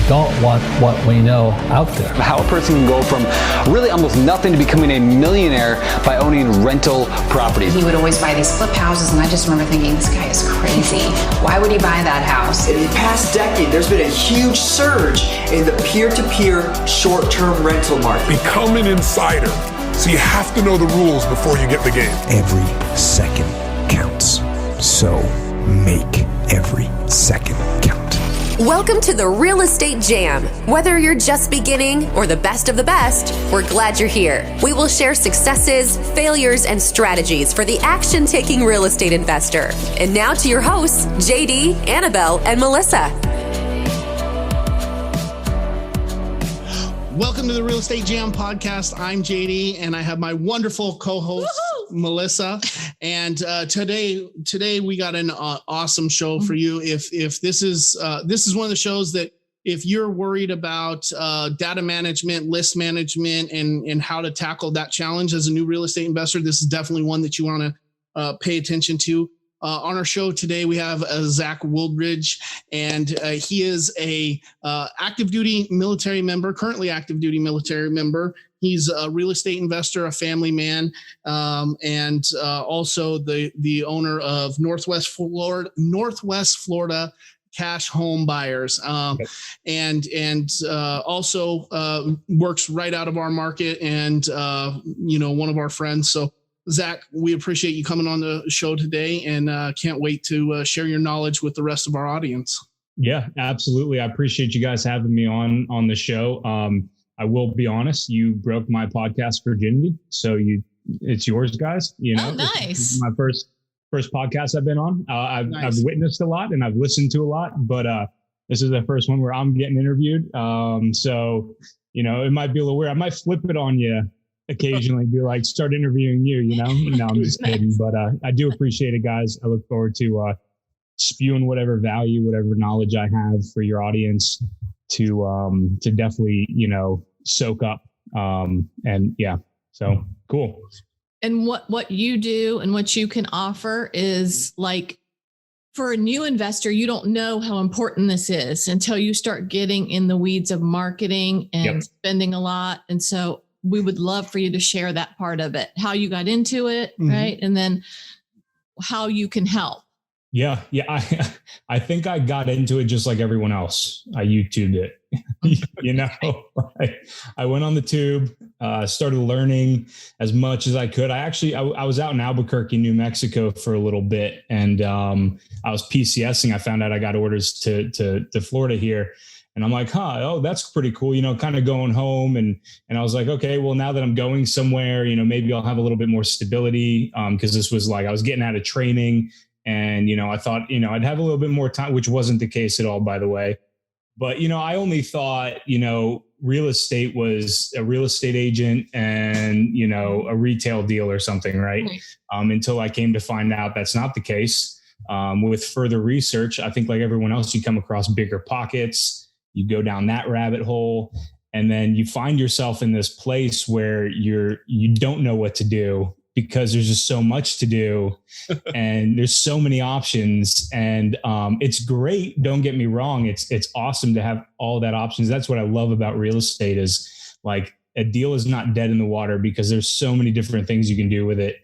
don't want what we know out there. How a person can go from really almost nothing to becoming a millionaire by owning rental properties. He would always buy these flip houses, and I just remember thinking, this guy is crazy. Why would he buy that house? In the past decade, there's been a huge surge in the peer-to-peer short-term rental market. Become an insider. So you have to know the rules before you get the game. Every second counts. So make every second count. Welcome to the Real Estate Jam. Whether you're just beginning or the best of the best, we're glad you're here. We will share successes, failures, and strategies for the action-taking real estate investor. And now to your hosts, JD, Annabel, and Melissa. Welcome to the Real Estate Jam podcast. I'm JD, and I have my wonderful co-host, Melissa. And today we got an awesome show for you. If this is one of the shows that if you're worried about data management, list management, and how to tackle that challenge as a new real estate investor, this is definitely one that you want to pay attention to. On our show today, we have Zach Wooldridge, and he is a active duty military member, currently active duty military member. He's a real estate investor, a family man, and also the owner of Northwest Florida Cash Home Buyers, and also works right out of our market, and one of our friends. So, Zach, we appreciate you coming on the show today, and can't wait to share your knowledge with the rest of our audience. Yeah, absolutely. I appreciate you guys having me on the show. I will be honest, you broke my podcast virginity, so it's yours, guys. Oh, nice. This is my first podcast I've been on. Nice. I've witnessed a lot and I've listened to a lot, but this is the first one where I'm getting interviewed. So it might be a little weird. I might flip it on you occasionally, be like, start interviewing you. No, I'm just kidding. But I do appreciate it, guys. I look forward to spewing whatever value, whatever knowledge I have for your audience to definitely soak up. And yeah, so cool. And what you do and what you can offer is, like, for a new investor, you don't know how important this is until you start getting in the weeds of marketing and spending a lot. And so we would love for you to share that part of it, how you got into it, right? And then how you can help. Yeah. I think I got into it just like everyone else. I YouTubed it. I went on the tube, started learning as much as I could. I was out in Albuquerque, New Mexico for a little bit, and I was PCSing. I found out I got orders to Florida here. And I'm like, that's pretty cool, kind of going home. And I was like, okay, well, now that I'm going somewhere, maybe I'll have a little bit more stability. Cause this was like, I was getting out of training, and, I thought, I'd have a little bit more time, which wasn't the case at all, by the way. But, I only thought, real estate was a real estate agent and, a retail deal or something, right? Until I came to find out that's not the case. With further research, I think like everyone else, you come across bigger pockets. You go down that rabbit hole, and then you find yourself in this place where you don't know what to do because there's just so much to do and there's so many options, and it's great. Don't get me wrong. It's awesome to have all that options. That's what I love about real estate, is like a deal is not dead in the water because there's so many different things you can do with it.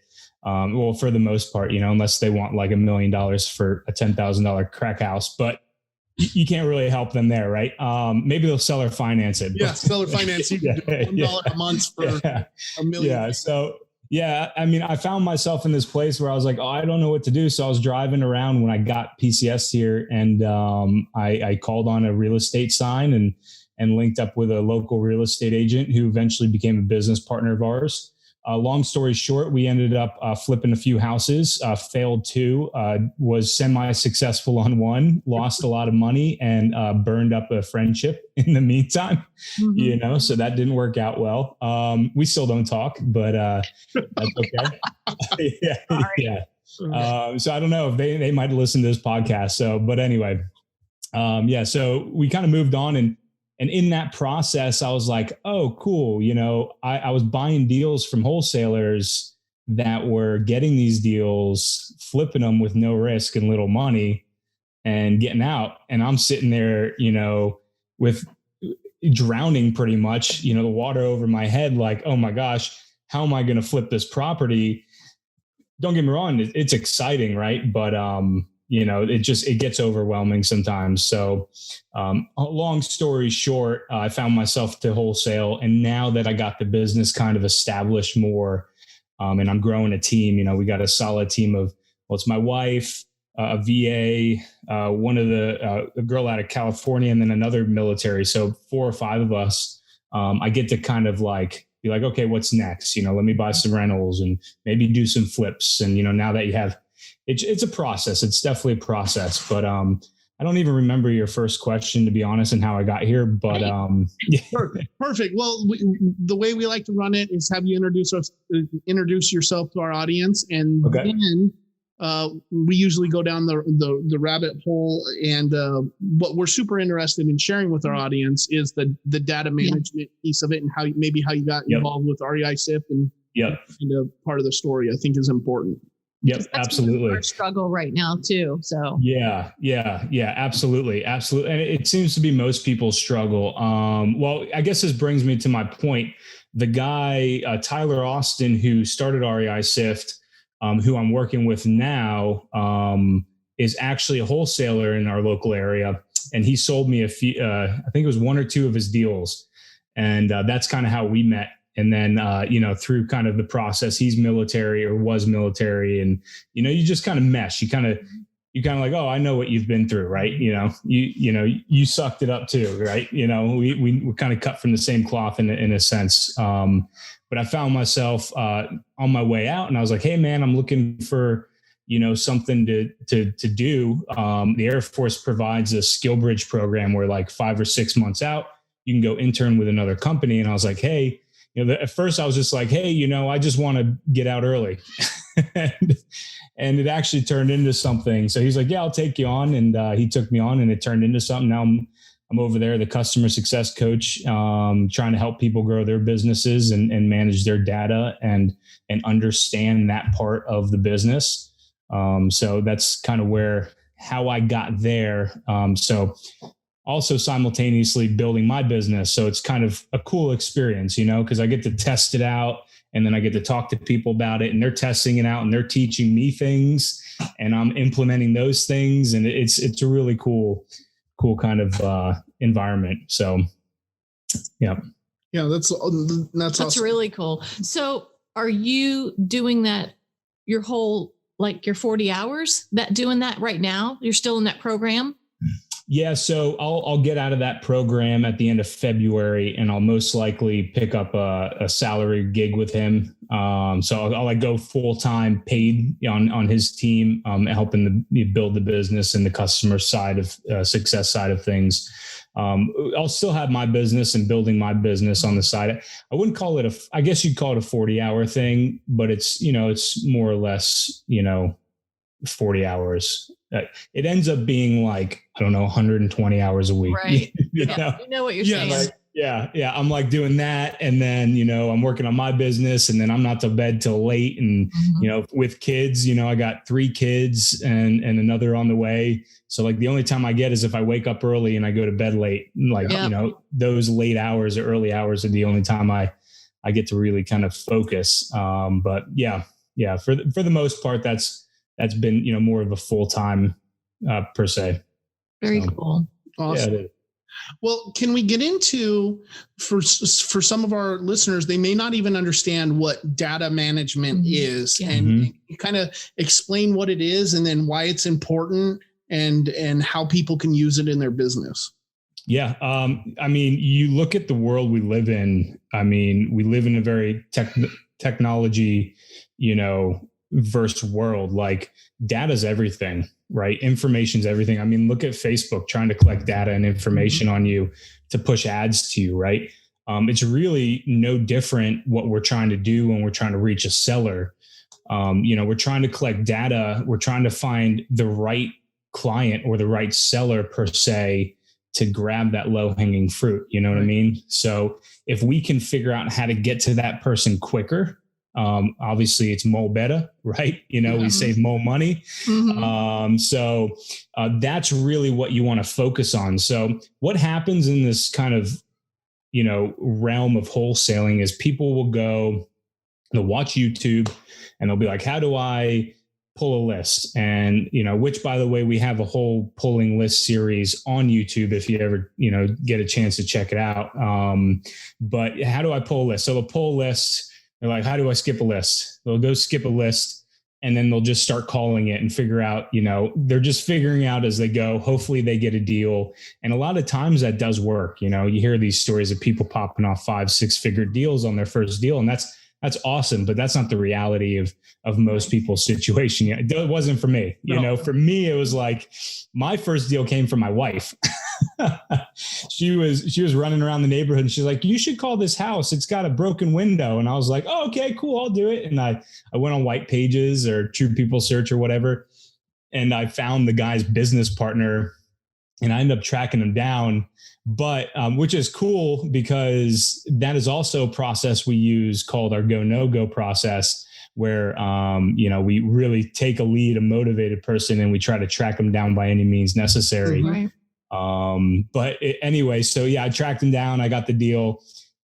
Well, for the most part, unless they want like $1 million for a $10,000 crack house, but you can't really help them there, right? Maybe they'll sell or finance it. Yeah, sell or finance. You can do $1 a month for $1 million. Yeah. So, I found myself in this place where I was like, I don't know what to do. So I was driving around when I got PCS here, and I called on a real estate sign and linked up with a local real estate agent who eventually became a business partner of ours. Long story short, we ended up flipping a few houses, failed two, was semi-successful on one, lost a lot of money, and burned up a friendship in the meantime, so that didn't work out well. We still don't talk, but that's okay. Yeah. So I don't know if they might listen to this podcast. So, but anyway, so we kind of moved on, and in that process, I was like, oh, cool. I was buying deals from wholesalers that were getting these deals, flipping them with no risk and little money, and getting out. And I'm sitting there, drowning pretty much, the water over my head, like, oh my gosh, how am I going to flip this property? Don't get me wrong. It's exciting. Right. But, it gets overwhelming sometimes. So, long story short, I found myself to wholesale. And now that I got the business kind of established more, and I'm growing a team, we got a solid team of, it's my wife, a VA, one of a girl out of California, and then another military. So 4 or 5 of us. I get to kind of like be like, okay, what's next? Let me buy some rentals and maybe do some flips. And now that you have, it's a process. It's definitely a process. But I don't even remember your first question, to be honest, and how I got here. But yeah. Perfect. Well, the way we like to run it is have you introduce yourself to our audience, and then we usually go down the rabbit hole. And what we're super interested in sharing with our audience is the data management piece of it, and how you got involved with REISift, and part of the story I think is important. Yep, absolutely. Our struggle right now too. So yeah, absolutely. And it seems to be most people's struggle. Well, I guess this brings me to my point. The guy, Tyler Austin, who started REISift, who I'm working with now, is actually a wholesaler in our local area. And he sold me a few, I think it was 1 or 2 of his deals. And that's kind of how we met. And then, through kind of the process, he's military or was military. And, you just kind of mesh. You kind of like, oh, I know what you've been through, right? You sucked it up too, right? We kind of cut from the same cloth in a sense. But I found myself on my way out, and I was like, hey, man, I'm looking for, something to do. The Air Force provides a skill bridge program where like 5 or 6 months out, you can go intern with another company. And I was like, hey, at first I was just like, hey, I just want to get out early. and it actually turned into something. So he's like, yeah, I'll take you on. And he took me on, and it turned into something. Now I'm over there, the customer success coach, trying to help people grow their businesses and manage their data and understand that part of the business. So that's kind of how I got there. So also simultaneously building my business. So it's kind of a cool experience, because I get to test it out, and then I get to talk to people about it, and they're testing it out, and they're teaching me things, and I'm implementing those things. And it's a really cool kind of environment. So yeah. Yeah, that's awesome. Really cool. So are you doing that your whole, like your 40 hours doing that right now? You're still in that program? Yeah, so I'll get out of that program at the end of February, and I'll most likely pick up a salary gig with him. So I'll like go full time, paid on his team, helping build the business and the customer side of success side of things. I'll still have my business and building my business on the side. I wouldn't call it I guess you'd call it a 40-hour thing, but it's it's more or less 40 hours. It ends up being like, I don't know, 120 hours a week. Right. You know what you're saying. Like, yeah. I'm like doing that. And then, I'm working on my business, and then I'm not to bed till late. And, with kids, I got 3 kids and another on the way. So like the only time I get is if I wake up early and I go to bed late, like, those late hours or early hours are the only time I get to really kind of focus. But yeah, for the most part, that's been, more of a full-time per se. Very cool. Awesome. Yeah, well, can we get into, for some of our listeners, they may not even understand what data management is, and kind of explain what it is, and then why it's important, and how people can use it in their business. Yeah. I mean, you look at the world we live in. I mean, we live in a very technology, verse world. Like, data's everything, right? Information's everything. I mean, look at Facebook trying to collect data and information on you to push ads to you, right? It's really no different what we're trying to do when we're trying to reach a seller. We're trying to collect data. We're trying to find the right client or the right seller per se to grab that low hanging fruit. You know what I mean? So if we can figure out how to get to that person quicker, Obviously it's more better, right? We save more money. So that's really what you want to focus on. So what happens in this kind of, realm of wholesaling is people will go, they'll watch YouTube and they'll be like, how do I pull a list? And, which, by the way, we have a whole pulling list series on YouTube if you ever, get a chance to check it out. But how do I pull a list? So they'll pull a list. They're like, how do I skip a list? They'll go skip a list and then they'll just start calling it and figure out, they're just figuring out as they go. Hopefully they get a deal. And a lot of times that does work. You hear these stories of people popping off 5-6 figure deals on their first deal. And that's awesome, but that's not the reality of most people's situation. It wasn't for me. For me, it was like my first deal came from my wife. She was running around the neighborhood and she's like, you should call this house. It's got a broken window. And I was like, oh, okay, cool. I'll do it. And I went on White Pages or True People Search or whatever. And I found the guy's business partner and I ended up tracking him down. But which is cool because that is also a process we use called our go, no go process, where, we really take a lead, a motivated person, and we try to track them down by any means necessary. Right. Anyway, so yeah, I tracked him down. I got the deal,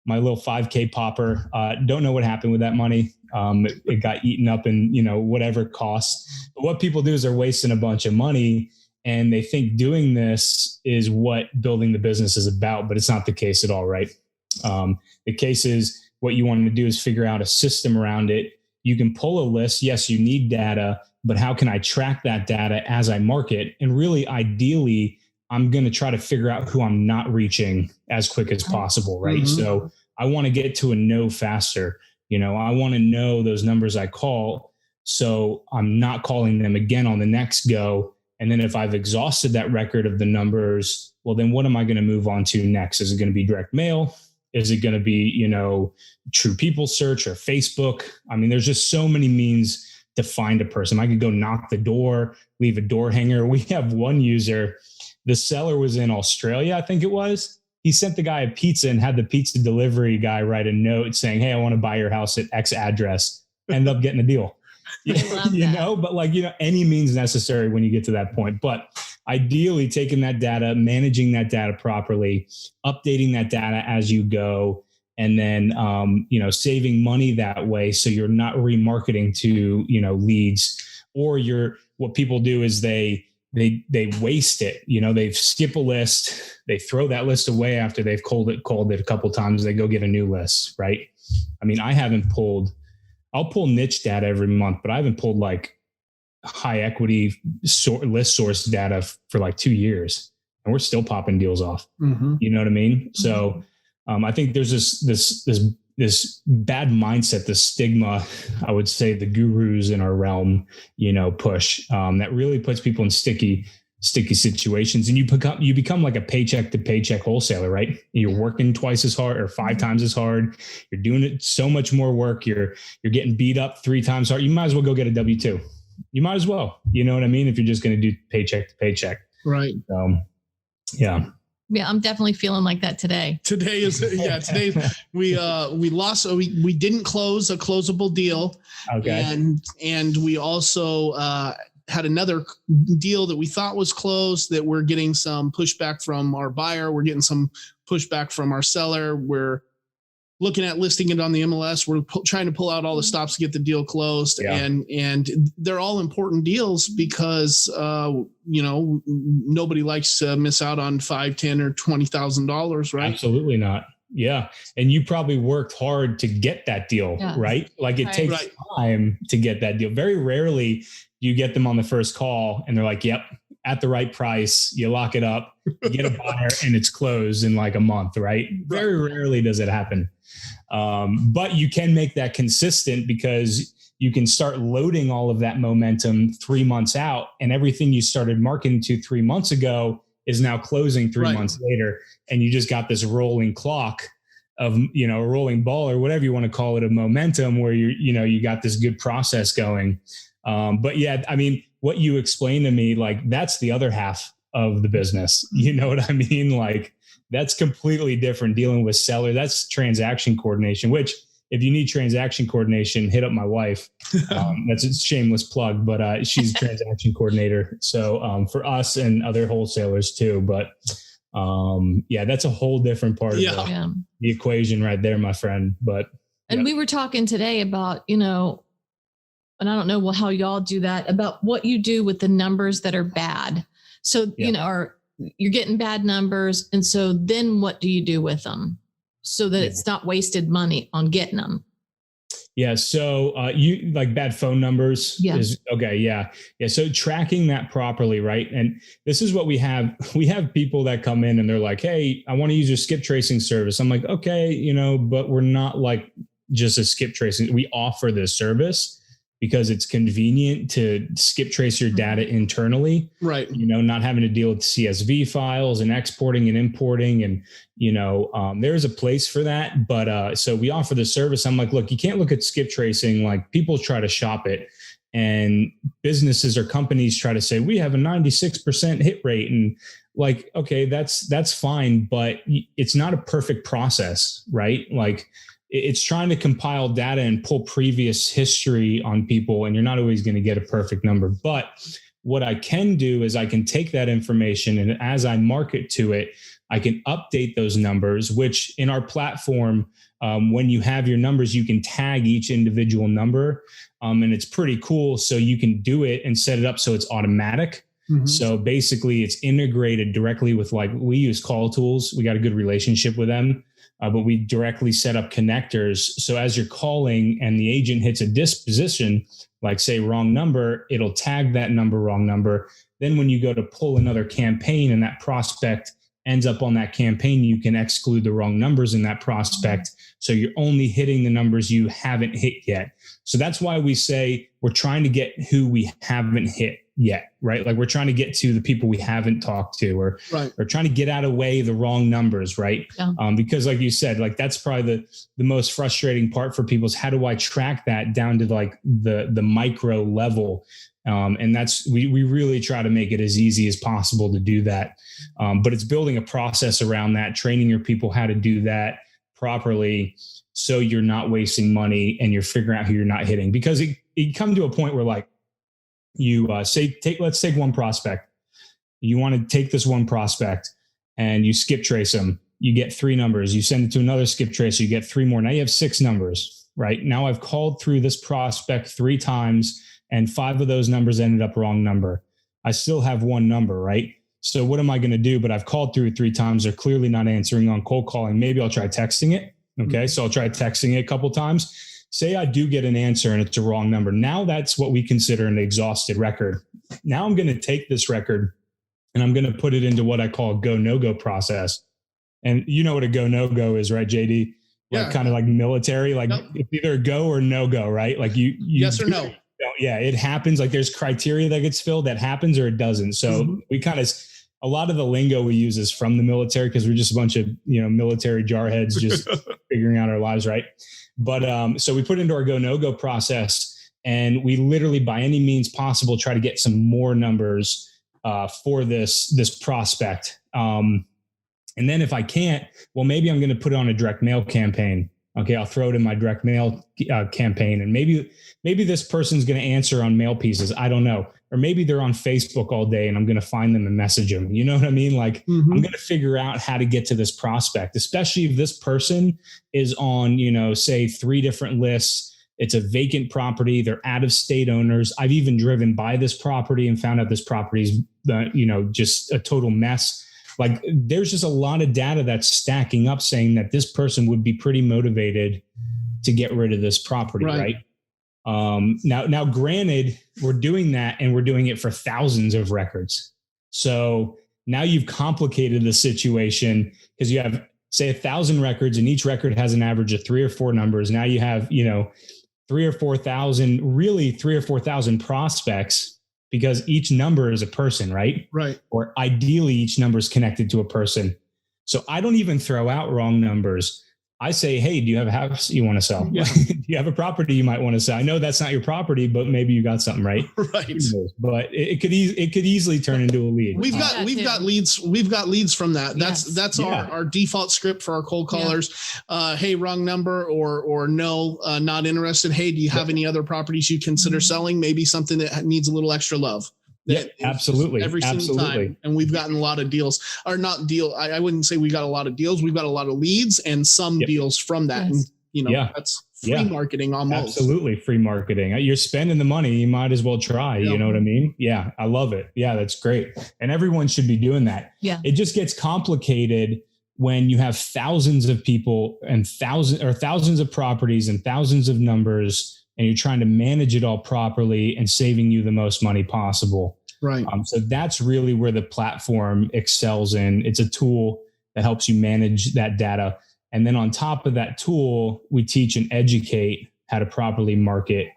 my little 5K popper. Don't know what happened with that money. It got eaten up in, whatever costs. But what people do is they're wasting a bunch of money. And they think doing this is what building the business is about, but it's not the case at all, right? The case is what you want to do is figure out a system around it. You can pull a list. Yes, you need data, but how can I track that data as I market? And really, ideally, I'm going to try to figure out who I'm not reaching as quick as possible, right? So I want to get to a no faster. I want to know those numbers I call, so I'm not calling them again on the next go. And then if I've exhausted that record of the numbers, well, then what am I going to move on to next? Is it going to be direct mail? Is it going to be, True People Search or Facebook? I mean, there's just so many means to find a person. I could go knock the door, leave a door hanger. We have one user, the seller was in Australia, I think it was. He sent the guy a pizza and had the pizza delivery guy write a note saying, hey, I want to buy your house at X address. End up getting a deal. But any means necessary when you get to that point. But ideally taking that data, managing that data properly, updating that data as you go, and then, saving money that way. So you're not remarketing to, leads, or what people do is they waste it. They skip a list. They throw that list away after they've called it a couple of times. They go get a new list. Right. I mean, I'll pull niche data every month, but I haven't pulled like high equity list source data for like 2 years, and we're still popping deals off. You know what I mean? So I think there's this bad mindset, this stigma, I would say the gurus in our realm, push that really puts people in sticky situations, and you become like a paycheck to paycheck wholesaler, right? You're working twice as hard or 5 times as hard. You're doing it so much more work. You're getting beat up 3 times hard. You might as well go get a W-2. You might as well, you know what I mean? If you're just going to do paycheck to paycheck. Right. Yeah. Yeah, I'm definitely feeling like that today. Today we lost. We didn't close a closable deal. Okay. And we also had another deal that we thought was closed that we're getting some pushback from our buyer. We're getting some pushback from our seller. We're looking at listing it on the MLS. We're trying to pull out all the stops to get the deal closed. Yeah. And they're all important deals because, nobody likes to miss out on $5,000, $10,000 or $20,000, right? Absolutely not. Yeah. And you probably worked hard to get that deal, right? Like it takes time to get that deal. Very rarely you get them on the first call and they're like, yep, at the right price, you lock it up, you get a buyer and it's closed in like a month, right? Very rarely does it happen. But you can make that consistent because you can start loading all of that momentum 3 months out, and everything you started marketing to 3 months ago is now closing 3 months later. And you just got this rolling clock of, a rolling ball or whatever you want to call it, of momentum where you got this good process going. But yeah, I mean, what you explained to me, like that's the other half of the business. You know what I mean? Like that's completely different dealing with seller. That's transaction coordination, which if you need transaction coordination, hit up my wife. That's a shameless plug, but she's a transaction coordinator. So for us and other wholesalers too. But that's a whole different part of the equation right there, my friend. But we were talking today about, and I don't know how y'all do that, about what you do with the numbers that are bad. So, you're getting bad numbers. And so then what do you do with them so that it's not wasted money on getting them? Yeah. So you like bad phone numbers is okay. Yeah. Yeah. So tracking that properly. Right. And this is what we have. We have people that come in and they're like, hey, I want to use your skip tracing service. I'm like, okay, but we're not like just a skip tracing. We offer this service because it's convenient to skip trace your data internally, right? Not having to deal with CSV files and exporting and importing. And, there's a place for that. But so we offer the service. I'm like, look, you can't look at skip tracing. Like people try to shop it and businesses or companies try to say, we have a 96% hit rate. And like, okay, that's fine, but it's not a perfect process, right? Like, it's trying to compile data and pull previous history on people, and you're not always going to get a perfect number. But what I can do is I can take that information, and as I market to it, I can update those numbers, which in our platform, when you have your numbers, you can tag each individual number. And it's pretty cool. So you can do it and set it up so it's automatic. Mm-hmm. So basically it's integrated directly with, like, we use Call Tools. We got a good relationship with them. But we directly set up connectors. So as you're calling and the agent hits a disposition, like say wrong number, it'll tag that number, wrong number. Then when you go to pull another campaign and that prospect ends up on that campaign, you can exclude the wrong numbers in that prospect. So you're only hitting the numbers you haven't hit yet. So that's why we say we're trying to get who we haven't hit yet, right? Like we're trying to get to the people we haven't talked to, or trying to get out of the way the wrong numbers, right? Yeah. Because like you said, like that's probably the most frustrating part for people is how do I track that down to like the micro level? And that's, we really try to make it as easy as possible to do that. But it's building a process around that, training your people how to do that properly so you're not wasting money and you're figuring out who you're not hitting. Because it come to a point where like you let's take one prospect. You want to take this one prospect and you skip trace them. You get 3 numbers. You send it to another skip tracer. You get 3 more. Now you have 6 numbers, right? Now I've called through this prospect 3 times and 5 of those numbers ended up wrong number. I still have 1 number, right? So what am I going to do? But I've called through 3 times. They're clearly not answering on cold calling. Maybe I'll try texting it. Okay. So I'll try texting it a couple times. Say I do get an answer and it's a wrong number. Now that's what we consider an exhausted record. Now I'm going to take this record and I'm going to put it into what I call a go, no go process. And you know what a go, no go is, right, JD? Like kind of like military, like it's either a go or no go, right? Like you yes or no. Yeah, it happens. Like there's criteria that gets filled that happens or it doesn't. So we kind of, a lot of the lingo we use is from the military because we're just a bunch of, military jarheads just figuring out our lives. Right. But so we put into our go, no go process and we literally by any means possible, try to get some more numbers for this prospect. And then if I can't, well, maybe I'm going to put it on a direct mail campaign. Okay. I'll throw it in my direct mail campaign and maybe this person's going to answer on mail pieces. I don't know. Or maybe they're on Facebook all day and I'm going to find them and message them. You know what I mean? Like I'm going to figure out how to get to this prospect, especially if this person is on, say 3 different lists. It's a vacant property. They're out of state owners. I've even driven by this property and found out this property is, just a total mess. Like there's just a lot of data that's stacking up saying that this person would be pretty motivated to get rid of this property. Right. Now, granted, we're doing that and we're doing it for thousands of records. So now you've complicated the situation because you have, say, 1,000 records and each record has an average of 3 or 4 numbers. Now you have, 3 or 4,000 prospects because each number is a person, right? Right. Or ideally each number is connected to a person. So I don't even throw out wrong numbers. I say, hey, do you have a house you want to sell? Yeah. Do you have a property you might want to sell? I know that's not your property, but maybe you got something, right? Right. But it could easily turn into a lead. We've got leads. We've got leads from that. That's our default script for our cold callers. Hey, wrong number, or no, not interested. Hey, do you have any other properties you consider selling? Maybe something that needs a little extra love. Yeah, absolutely. Every single time. And we've gotten a lot of deals, or not deal. I wouldn't say we got a lot of deals. We've got a lot of leads and some deals from that. Yes. And, that's free marketing almost. Absolutely. Free marketing. You're spending the money. You might as well try. You know what I mean? Yeah. I love it. Yeah, that's great. And everyone should be doing that. Yeah. It just gets complicated when you have thousands of people and thousands of properties and thousands of numbers, and you're trying to manage it all properly and saving you the most money possible. Right. So that's really where the platform excels in. It's a tool that helps you manage that data. And then on top of that tool, we teach and educate how to properly market.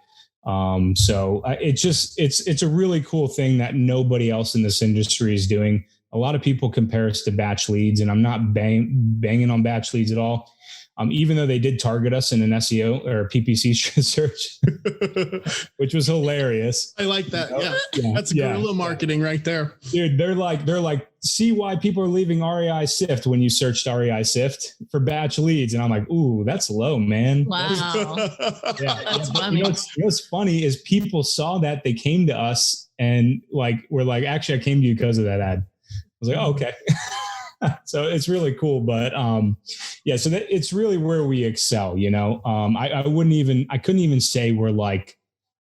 So it's a really cool thing that nobody else in this industry is doing. A lot of people compare us to batch leads, and I'm not banging on batch leads at all. Even though they did target us in an SEO or PPC search, which was hilarious. I like that. Yeah. That's guerrilla marketing right there. Dude, they're like, see why people are leaving REISift when you searched REISift for batch leads. And I'm like, ooh, that's low, man. Wow. That's funny. You know what's funny is people saw that, they came to us and we're like, actually, I came to you because of that ad. I was like, oh, okay. So it's really cool, but so that it's really where we excel. I couldn't even say we're like,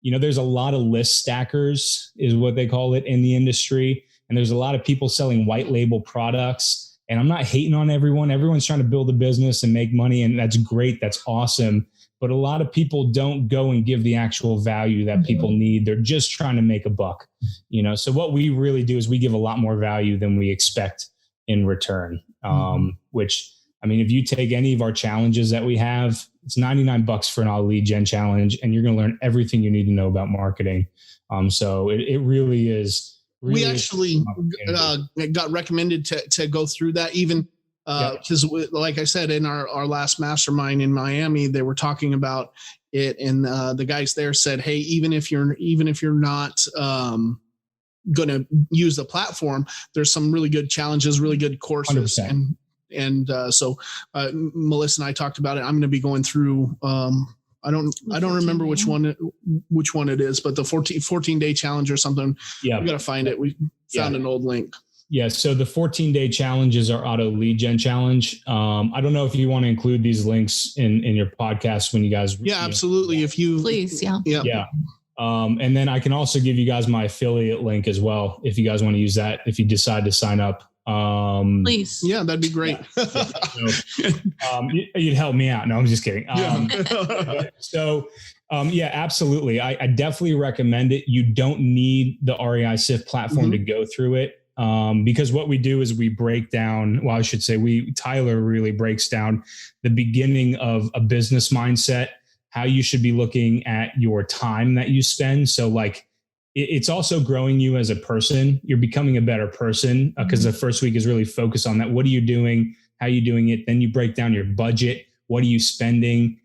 there's a lot of list stackers is what they call it in the industry, and there's a lot of people selling white label products. And I'm not hating on everyone. Everyone's trying to build a business and make money, and that's great. That's awesome. But a lot of people don't go and give the actual value that people need. They're just trying to make a buck. So what we really do is we give a lot more value than we expect in return, which, I mean, if you take any of our challenges that we have, it's $99 for an all lead gen challenge, and you're going to learn everything you need to know about marketing. So it really is. We actually got recommended to go through that, even because like I said, in our last mastermind in Miami, they were talking about it. And the guys there said, hey, even if you're not, going to use the platform, there's some really good challenges, really good courses. 100%. And so Melissa and I talked about it. I'm going to be going through, I don't remember which one it is, but the 14-day challenge or something. Yeah. We got to find it. We found an old link. Yeah. So the 14-day challenge is our auto lead gen challenge. I don't know if you want to include these links in your podcast when you guys. Yeah, absolutely. If you please. Yeah. Yeah. And then I can also give you guys my affiliate link as well, if you guys want to use that, if you decide to sign up. Please. Yeah, that'd be great. You'd help me out. No, I'm just kidding. Absolutely. I definitely recommend it. You don't need the REISift platform to go through it. Because what we do is we break down, Tyler really breaks down the beginning of a business mindset, how you should be looking at your time that you spend. So it's also growing you as a person. You're becoming a better person because the first week is really focused on that. What are you doing? How are you doing it? Then you break down your budget. What are you spending?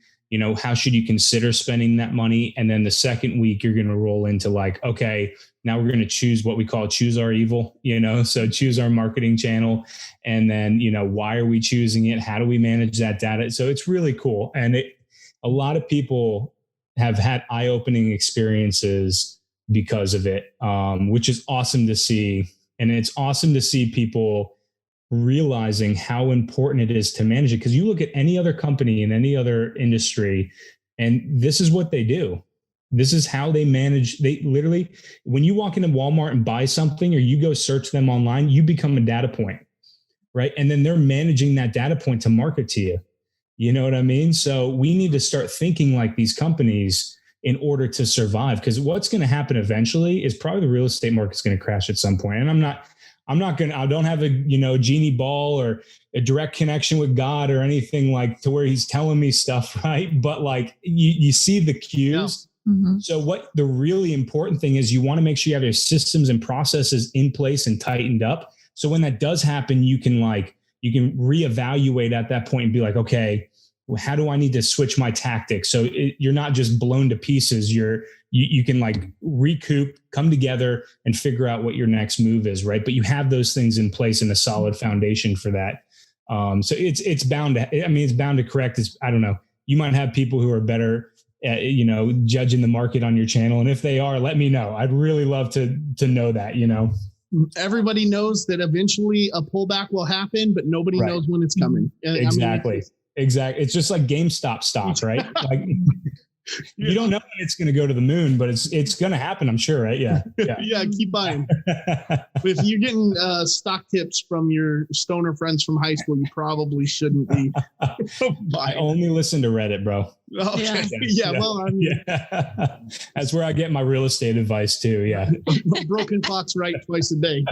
How should you consider spending that money? And then the second week, you're going to roll into okay, now we're going to choose what we call choose our evil, so choose our marketing channel. And then, why are we choosing it? How do we manage that data? So it's really cool. And a lot of people have had eye-opening experiences because of it, which is awesome to see. And it's awesome to see people realizing how important it is to manage it. Because you look at any other company in any other industry, and this is what they do. This is how they manage. They literally, when you walk into Walmart and buy something, or you go search them online, you become a data point, right? And then they're managing that data point to market to you. You know what I mean? So we need to start thinking like these companies in order to survive, because what's going to happen eventually is probably the real estate market's going to crash at some point. And I don't have a, genie ball or a direct connection with God or anything to where he's telling me stuff. Right. But you see the cues. Yeah. Mm-hmm. So what the really important thing is, you want to make sure you have your systems and processes in place and tightened up. So when that does happen, you can reevaluate at that point and be like, okay, how do I need to switch my tactics? So you're not just blown to pieces. You can like recoup, come together and figure out what your next move is. Right. But you have those things in place and a solid foundation for that. So it's bound to correct. I don't know. You might have people who are better at, judging the market on your channel. And if they are, let me know. I'd really love to know that, Everybody knows that eventually a pullback will happen, but nobody knows when it's coming. Exactly. Exactly. It's just like GameStop stock, right? Like you don't know when it's going to go to the moon, but it's going to happen, I'm sure, right? Yeah. Yeah. Keep buying. If you're getting stock tips from your stoner friends from high school, you probably shouldn't be buying. I only listen to Reddit, bro. Okay. Yeah. Well, I mean, that's where I get my real estate advice too. Yeah. Broken clock's right twice a day.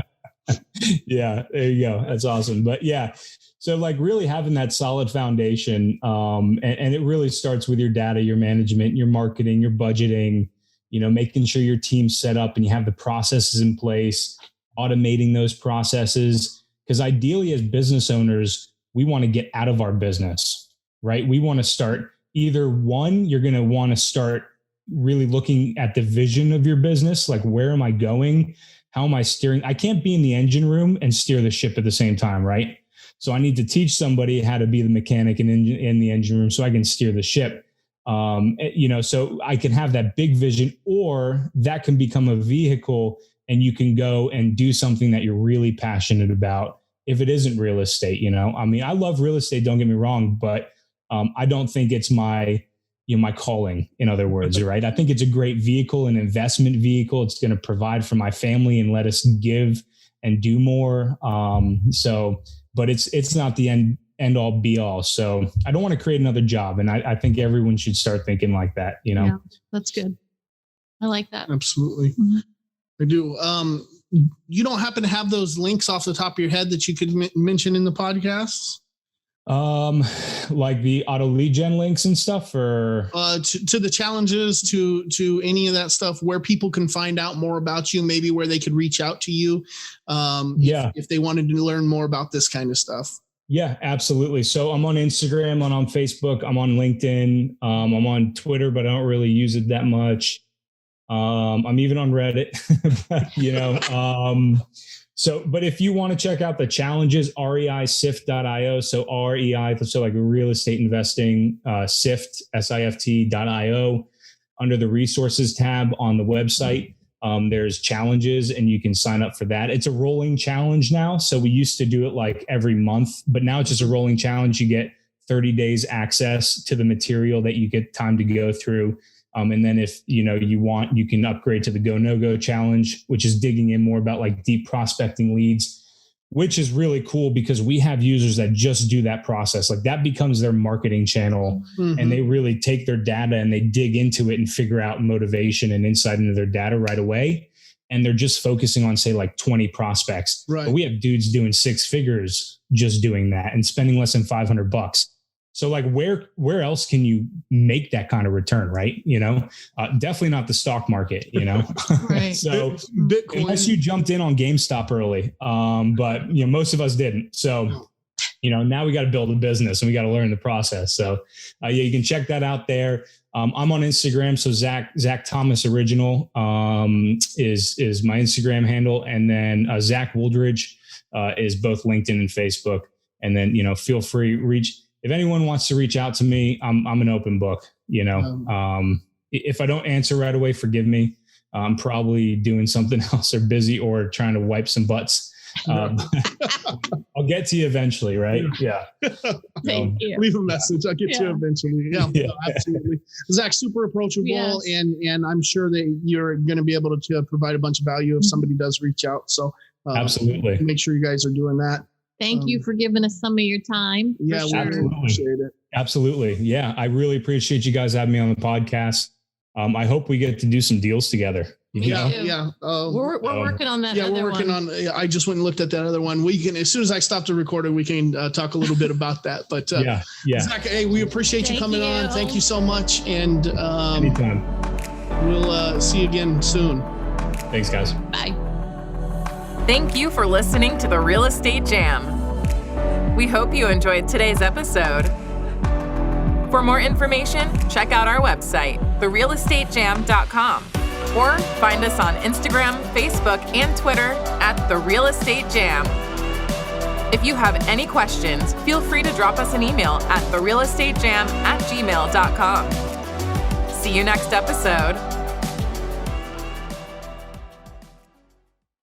Yeah. There you go. That's awesome. But yeah. So like really having that solid foundation, and it really starts with your data, your management, your marketing, your budgeting, making sure your team's set up and you have the processes in place, automating those processes. Because ideally as business owners, we want to get out of our business, right? We want to start either one, you're going to want to start really looking at the vision of your business. Like, where am I going? How am I steering? I can't be in the engine room and steer the ship at the same time, right? So I need to teach somebody how to be the mechanic in the engine room so I can steer the ship. So I can have that big vision, or that can become a vehicle and you can go and do something that you're really passionate about. If it isn't real estate, I love real estate, don't get me wrong, but I don't think it's my calling, in other words, right? I think it's a great vehicle, an investment vehicle. It's going to provide for my family and let us give and do more. But it's not the end all be all. So I don't want to create another job. And I think everyone should start thinking like that, Yeah, that's good. I like that. Absolutely. Mm-hmm. I do. You don't happen to have those links off the top of your head that you could mention in the podcast? Like the auto lead gen links and stuff, or to the challenges, to any of that stuff, where people can find out more about you, maybe where they could reach out to you. If they wanted to learn more about this kind of stuff. Yeah, absolutely. So I'm on Instagram, I'm on Facebook, I'm on LinkedIn, I'm on Twitter, but I don't really use it that much. I'm even on Reddit, but if you want to check out the challenges, REISift.io. So REI, so like real estate investing, SIFT, SIFT.io. Under the resources tab on the website, there's challenges and you can sign up for that. It's a rolling challenge now. So we used to do it like every month, but now it's just a rolling challenge. You get 30 days access to the material that you get time to go through. And then if you want, you can upgrade to the Go No Go challenge, which is digging in more about like deep prospecting leads, which is really cool because we have users that just do that process. Like that becomes their marketing channel, and they really take their data and they dig into it and figure out motivation and insight into their data right away. And they're just focusing on, say, like 20 prospects. Right. But we have dudes doing 6 figures just doing that and spending less than $500. So like where else can you make that kind of return, right? Definitely not the stock market, Right. So Bitcoin. Unless you jumped in on GameStop early, but most of us didn't. So, now we got to build a business and we got to learn the process. So you can check that out there. I'm on Instagram. So Zach Thomas Original is my Instagram handle. And then Zach Wooldridge is both LinkedIn and Facebook. And then, feel free, if anyone wants to reach out to me, I'm an open book, if I don't answer right away, forgive me. I'm probably doing something else or busy or trying to wipe some butts. I'll get to you eventually. Right. Yeah. Thank you. Leave a message. I'll get to you eventually. Yeah, absolutely. Zach, super approachable. And I'm sure that you're going to be able to provide a bunch of value if somebody does reach out. So absolutely make sure you guys are doing that. Thank you for giving us some of your time. Yeah, sure. We appreciate it. Absolutely. Yeah. I really appreciate you guys having me on the podcast. I hope we get to do some deals together. Yeah. We're working on that. Yeah, we're working on. I just went and looked at that other one. We can, as soon as I stop the recording, we can talk a little bit about that. But Zach, hey, we appreciate you coming on. Thank you so much. And anytime. We'll see you again soon. Thanks, guys. Bye. Thank you for listening to the Real Estate Jam. We hope you enjoyed today's episode. For more information, check out our website, therealestatejam.com, or find us on Instagram, Facebook, and Twitter at The Real Estate Jam. If you have any questions, feel free to drop us an email at therealestatejam@gmail.com. See you next episode.